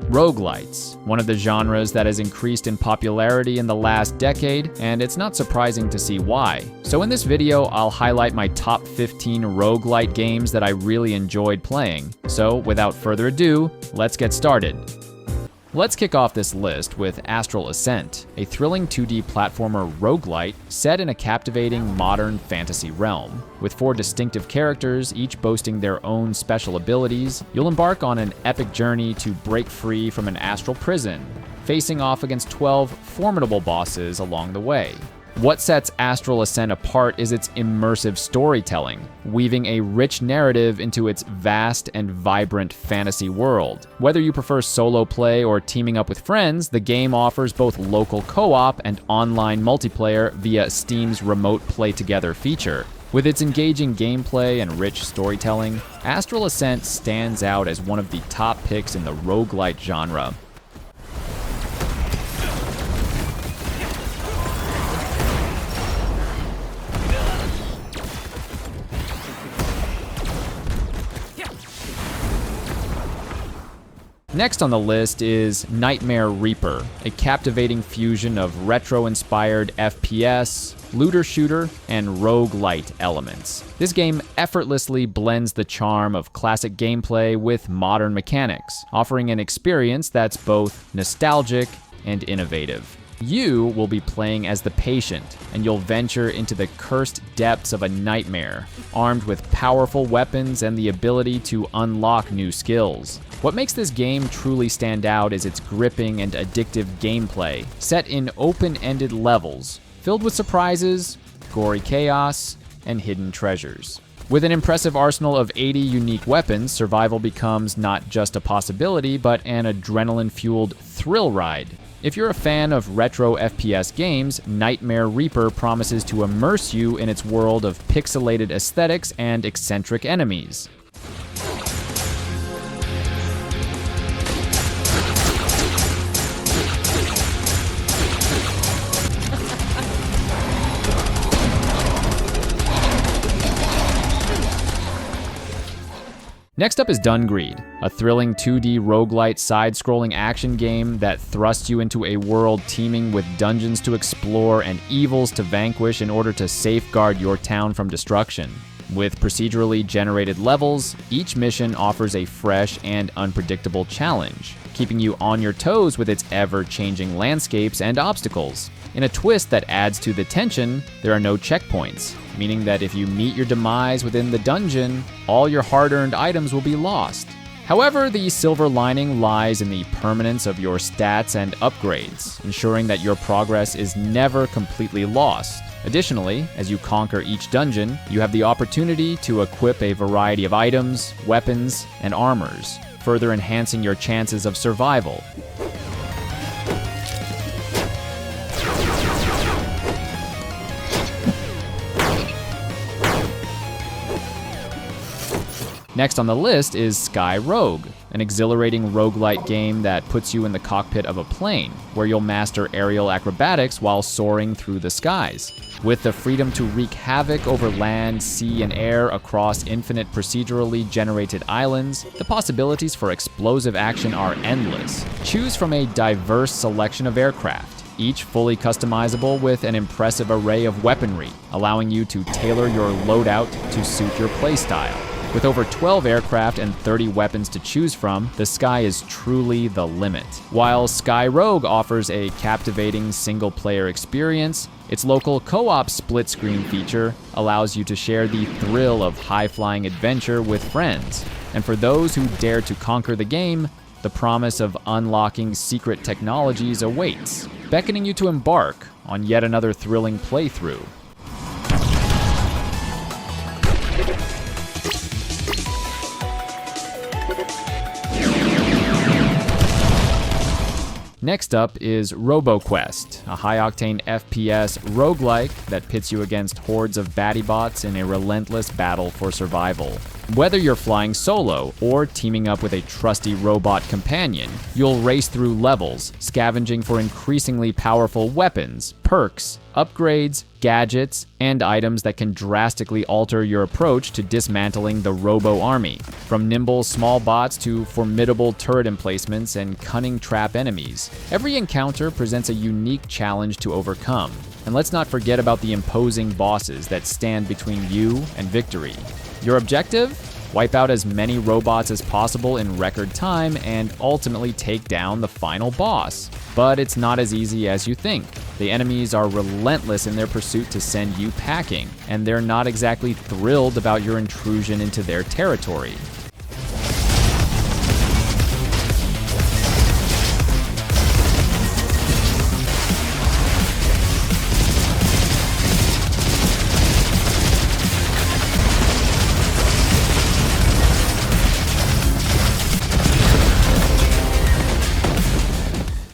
Roguelites, one of the genres that has increased in popularity in the last decade, and it's not surprising to see why. So in this video, I'll highlight my top 15 roguelite games that I really enjoyed playing. So without further ado, let's get started. Let's kick off this list with Astral Ascent, a thrilling 2D platformer roguelite set in a captivating modern fantasy realm. With 4 distinctive characters, each boasting their own special abilities, you'll embark on an epic journey to break free from an astral prison, facing off against 12 formidable bosses along the way. What sets Astral Ascent apart is its immersive storytelling, weaving a rich narrative into its vast and vibrant fantasy world. Whether you prefer solo play or teaming up with friends, the game offers both local co-op and online multiplayer via Steam's Remote Play Together feature. With its engaging gameplay and rich storytelling, Astral Ascent stands out as one of the top picks in the roguelite genre. Next on the list is Nightmare Reaper, a captivating fusion of retro-inspired FPS, looter shooter, and roguelite elements. This game effortlessly blends the charm of classic gameplay with modern mechanics, offering an experience that's both nostalgic and innovative. You will be playing as the patient, and you'll venture into the cursed depths of a nightmare, armed with powerful weapons and the ability to unlock new skills. What makes this game truly stand out is its gripping and addictive gameplay, set in open-ended levels, filled with surprises, gory chaos, and hidden treasures. With an impressive arsenal of 80 unique weapons, survival becomes not just a possibility, but an adrenaline-fueled thrill ride. If you're a fan of retro FPS games, Nightmare Reaper promises to immerse you in its world of pixelated aesthetics and eccentric enemies. Next up is Dungreed, a thrilling 2D roguelite side-scrolling action game that thrusts you into a world teeming with dungeons to explore and evils to vanquish in order to safeguard your town from destruction. With procedurally generated levels, each mission offers a fresh and unpredictable challenge, keeping you on your toes with its ever-changing landscapes and obstacles. In a twist that adds to the tension, there are no checkpoints, meaning that if you meet your demise within the dungeon, all your hard-earned items will be lost. However, the silver lining lies in the permanence of your stats and upgrades, ensuring that your progress is never completely lost. Additionally, as you conquer each dungeon, you have the opportunity to equip a variety of items, weapons, and armors, further enhancing your chances of survival. Next on the list is Sky Rogue, an exhilarating roguelite game that puts you in the cockpit of a plane, where you'll master aerial acrobatics while soaring through the skies. With the freedom to wreak havoc over land, sea, and air across infinite procedurally generated islands, the possibilities for explosive action are endless. Choose from a diverse selection of aircraft, each fully customizable with an impressive array of weaponry, allowing you to tailor your loadout to suit your playstyle. With over 12 aircraft and 30 weapons to choose from, the sky is truly the limit. While Sky Rogue offers a captivating single-player experience, its local co-op split-screen feature allows you to share the thrill of high-flying adventure with friends. And for those who dare to conquer the game, the promise of unlocking secret technologies awaits, beckoning you to embark on yet another thrilling playthrough. Next up is RoboQuest, a high-octane FPS roguelike that pits you against hordes of baddie bots in a relentless battle for survival. Whether you're flying solo or teaming up with a trusty robot companion, you'll race through levels, scavenging for increasingly powerful weapons, perks, upgrades, gadgets, and items that can drastically alter your approach to dismantling the Robo army. From nimble small bots to formidable turret emplacements and cunning trap enemies, every encounter presents a unique challenge to overcome. And let's not forget about the imposing bosses that stand between you and victory. Your objective? Wipe out as many robots as possible in record time and ultimately take down the final boss. But it's not as easy as you think. The enemies are relentless in their pursuit to send you packing, and they're not exactly thrilled about your intrusion into their territory.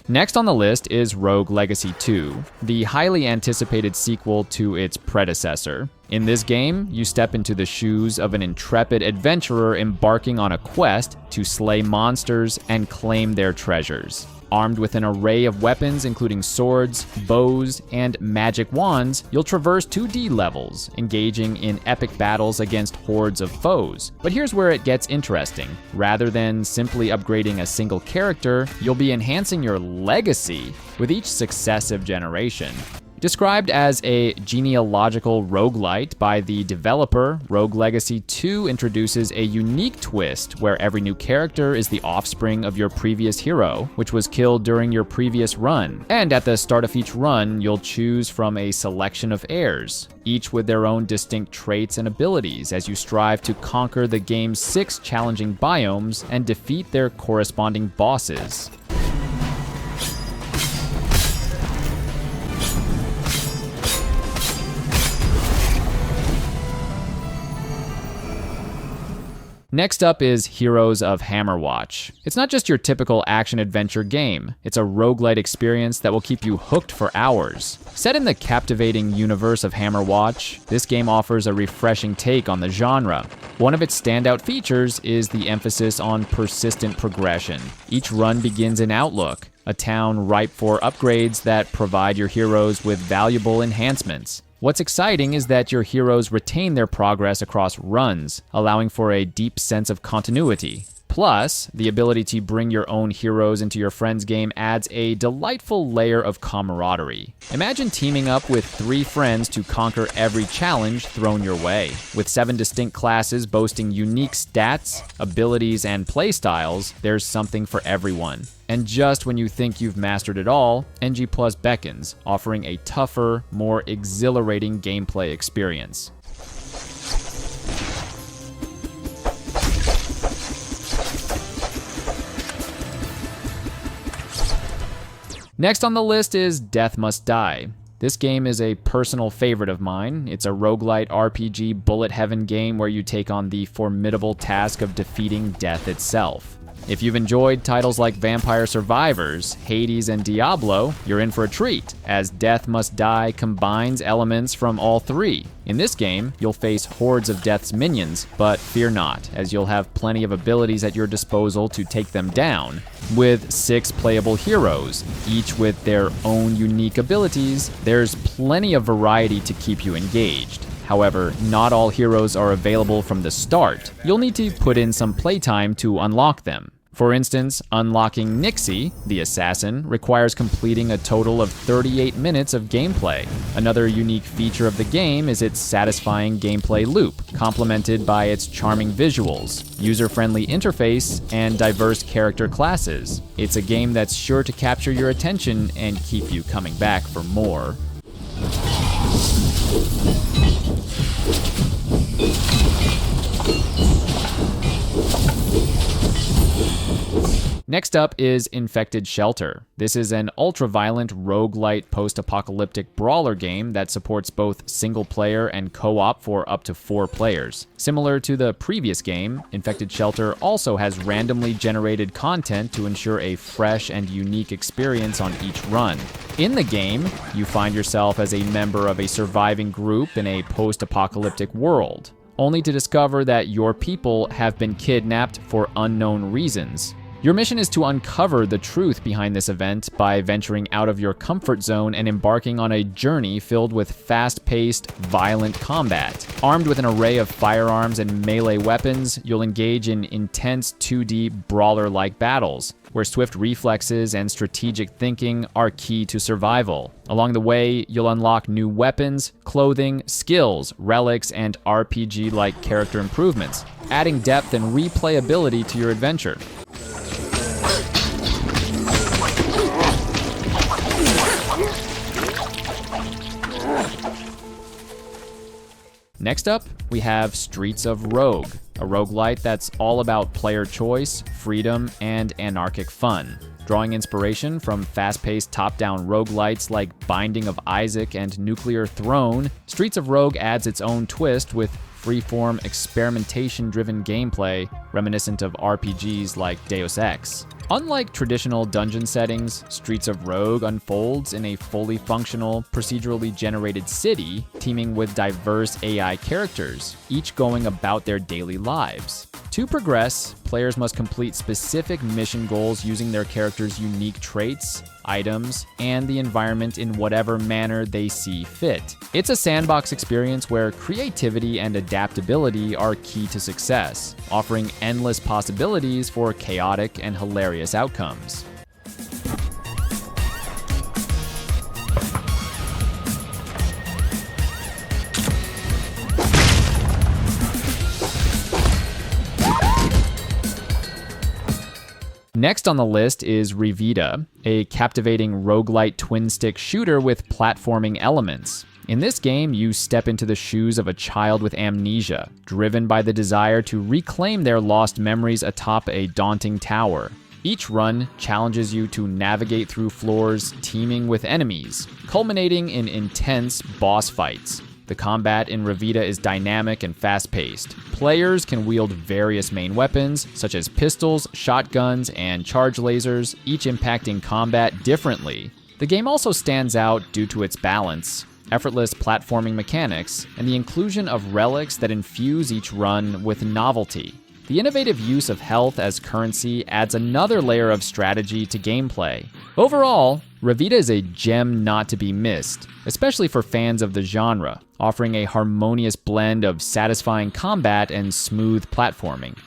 Next on the list is Rogue Legacy 2, the highly anticipated sequel to its predecessor. In this game, you step into the shoes of an intrepid adventurer embarking on a quest to slay monsters and claim their treasures. Armed with an array of weapons including swords, bows, and magic wands, you'll traverse 2D levels, engaging in epic battles against hordes of foes. But here's where it gets interesting. Rather than simply upgrading a single character, you'll be enhancing your legacy with each successive generation. Described as a genealogical roguelite by the developer, Rogue Legacy 2 introduces a unique twist where every new character is the offspring of your previous hero, which was killed during your previous run. And at the start of each run, you'll choose from a selection of heirs, each with their own distinct traits and abilities as you strive to conquer the game's 6 challenging biomes and defeat their corresponding bosses. Next up is Heroes of Hammerwatch. It's not just your typical action-adventure game. It's a roguelite experience that will keep you hooked for hours. Set in the captivating universe of Hammerwatch, this game offers a refreshing take on the genre. One of its standout features is the emphasis on persistent progression. Each run begins in Outlook, a town ripe for upgrades that provide your heroes with valuable enhancements. What's exciting is that your heroes retain their progress across runs, allowing for a deep sense of continuity. Plus, the ability to bring your own heroes into your friend's game adds a delightful layer of camaraderie. Imagine teaming up with 3 friends to conquer every challenge thrown your way. With 7 distinct classes boasting unique stats, abilities, and playstyles, there's something for everyone. And just when you think you've mastered it all, NG Plus beckons, offering a tougher, more exhilarating gameplay experience. Next on the list is Death Must Die. This game is a personal favorite of mine. It's a roguelite RPG bullet heaven game where you take on the formidable task of defeating death itself. If you've enjoyed titles like Vampire Survivors, Hades, and Diablo, you're in for a treat, as Death Must Die combines elements from all 3. In this game, you'll face hordes of Death's minions, but fear not, as you'll have plenty of abilities at your disposal to take them down. With 6 playable heroes, each with their own unique abilities, there's plenty of variety to keep you engaged. However, not all heroes are available from the start. You'll need to put in some playtime to unlock them. For instance, unlocking Nixie, the assassin, requires completing a total of 38 minutes of gameplay. Another unique feature of the game is its satisfying gameplay loop, complemented by its charming visuals, user-friendly interface, and diverse character classes. It's a game that's sure to capture your attention and keep you coming back for more. Next up is Infected Shelter. This is an ultra-violent roguelite post-apocalyptic brawler game that supports both single-player and co-op for up to 4 players. Similar to the previous game, Infected Shelter also has randomly generated content to ensure a fresh and unique experience on each run. In the game, you find yourself as a member of a surviving group in a post-apocalyptic world, only to discover that your people have been kidnapped for unknown reasons. Your mission is to uncover the truth behind this event by venturing out of your comfort zone and embarking on a journey filled with fast-paced, violent combat. Armed with an array of firearms and melee weapons, you'll engage in intense 2D brawler-like battles, where swift reflexes and strategic thinking are key to survival. Along the way, you'll unlock new weapons, clothing, skills, relics, and RPG-like character improvements, adding depth and replayability to your adventure. Next up, we have Streets of Rogue, a roguelite that's all about player choice, freedom, and anarchic fun. Drawing inspiration from fast-paced top-down roguelites like Binding of Isaac and Nuclear Throne, Streets of Rogue adds its own twist with free-form, experimentation-driven gameplay reminiscent of RPGs like Deus Ex. Unlike traditional dungeon settings, Streets of Rogue unfolds in a fully functional, procedurally generated city teeming with diverse AI characters, each going about their daily lives. To progress, players must complete specific mission goals using their characters' unique traits, items, and the environment in whatever manner they see fit. It's a sandbox experience where creativity and adaptability are key to success, offering endless possibilities for chaotic and hilarious outcomes. Next on the list is Revita, a captivating roguelite twin-stick shooter with platforming elements. In this game, you step into the shoes of a child with amnesia, driven by the desire to reclaim their lost memories atop a daunting tower. Each run challenges you to navigate through floors teeming with enemies, culminating in intense boss fights. The combat in Revita is dynamic and fast-paced. Players can wield various main weapons, such as pistols, shotguns, and charge lasers, each impacting combat differently. The game also stands out due to its balance, effortless platforming mechanics, and the inclusion of relics that infuse each run with novelty. The innovative use of health as currency adds another layer of strategy to gameplay. Overall, Revita is a gem not to be missed, especially for fans of the genre, offering a harmonious blend of satisfying combat and smooth platforming.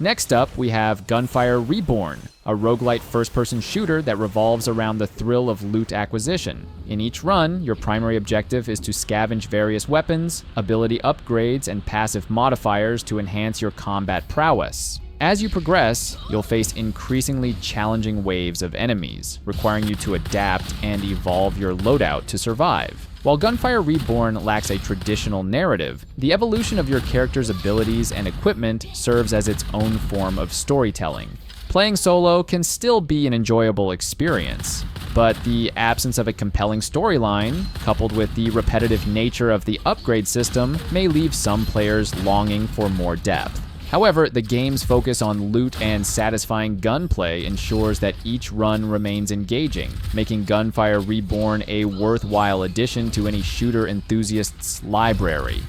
Next up, we have Gunfire Reborn, a roguelite first-person shooter that revolves around the thrill of loot acquisition. In each run, your primary objective is to scavenge various weapons, ability upgrades, and passive modifiers to enhance your combat prowess. As you progress, you'll face increasingly challenging waves of enemies, requiring you to adapt and evolve your loadout to survive. While Gunfire Reborn lacks a traditional narrative, the evolution of your character's abilities and equipment serves as its own form of storytelling. Playing solo can still be an enjoyable experience, but the absence of a compelling storyline, coupled with the repetitive nature of the upgrade system, may leave some players longing for more depth. However, the game's focus on loot and satisfying gunplay ensures that each run remains engaging, making Gunfire Reborn a worthwhile addition to any shooter enthusiast's library.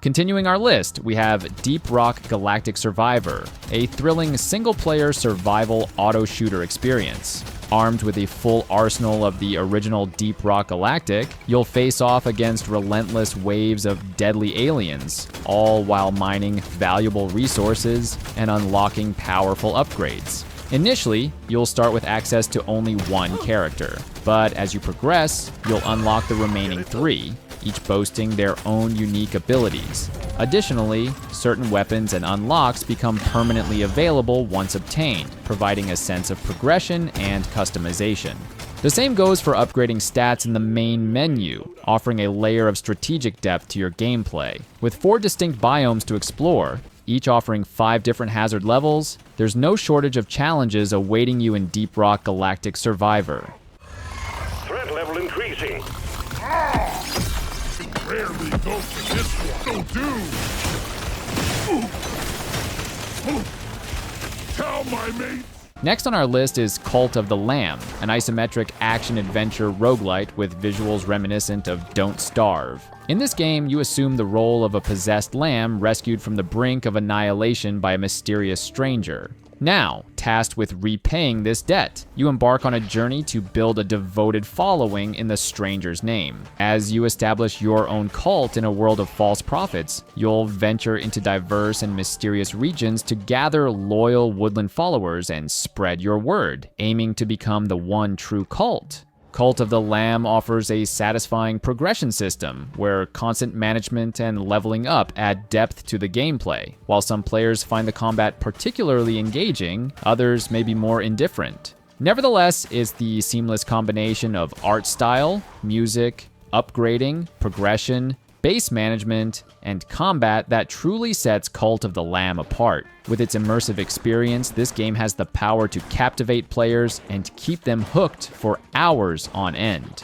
Continuing our list, we have Deep Rock Galactic Survivor, a thrilling single-player survival auto-shooter experience. Armed with a full arsenal of the original Deep Rock Galactic, you'll face off against relentless waves of deadly aliens, all while mining valuable resources and unlocking powerful upgrades. Initially, you'll start with access to only one character, but as you progress, you'll unlock the remaining 3, each boasting their own unique abilities. Additionally, certain weapons and unlocks become permanently available once obtained, providing a sense of progression and customization. The same goes for upgrading stats in the main menu, offering a layer of strategic depth to your gameplay. With 4 distinct biomes to explore, each offering 5 different hazard levels, there's no shortage of challenges awaiting you in Deep Rock Galactic Survivor. easy. Rarely go for this one. So do. Tell my mate. Next on our list is Cult of the Lamb, an isometric action-adventure roguelite with visuals reminiscent of Don't Starve. In this game, you assume the role of a possessed lamb rescued from the brink of annihilation by a mysterious stranger. Now, tasked with repaying this debt, you embark on a journey to build a devoted following in the stranger's name. As you establish your own cult in a world of false prophets, you'll venture into diverse and mysterious regions to gather loyal woodland followers and spread your word, aiming to become the one true cult. Cult of the Lamb offers a satisfying progression system, where constant management and leveling up add depth to the gameplay. While some players find the combat particularly engaging, others may be more indifferent. Nevertheless, it's the seamless combination of art style, music, upgrading, progression, base management, and combat that truly sets Cult of the Lamb apart. With its immersive experience, this game has the power to captivate players and keep them hooked for hours on end.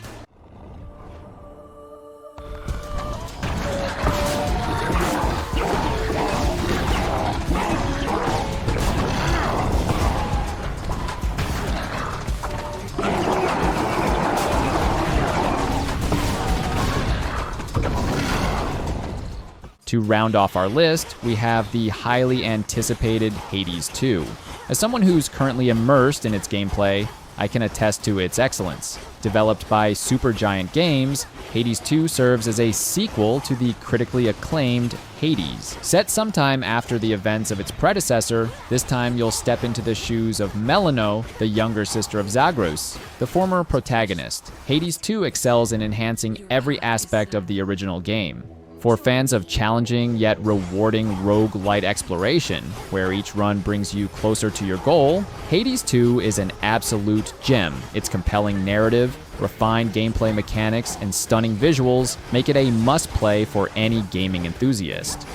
To round off our list, we have the highly anticipated Hades 2. As someone who's currently immersed in its gameplay, I can attest to its excellence. Developed by Supergiant Games, Hades 2 serves as a sequel to the critically acclaimed Hades. Set sometime after the events of its predecessor, this time you'll step into the shoes of Melano, the younger sister of Zagreus, the former protagonist. Hades 2 excels in enhancing every aspect of the original game. For fans of challenging yet rewarding roguelite exploration, where each run brings you closer to your goal, Hades 2 is an absolute gem. Its compelling narrative, refined gameplay mechanics, and stunning visuals make it a must-play for any gaming enthusiast.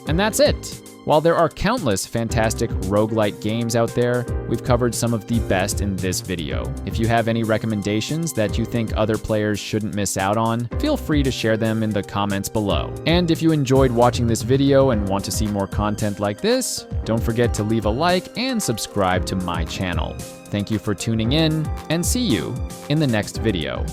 And that's it. While there are countless fantastic roguelite games out there, we've covered some of the best in this video. If you have any recommendations that you think other players shouldn't miss out on, feel free to share them in the comments below. And if you enjoyed watching this video and want to see more content like this, don't forget to leave a like and subscribe to my channel. Thank you for tuning in, and see you in the next video.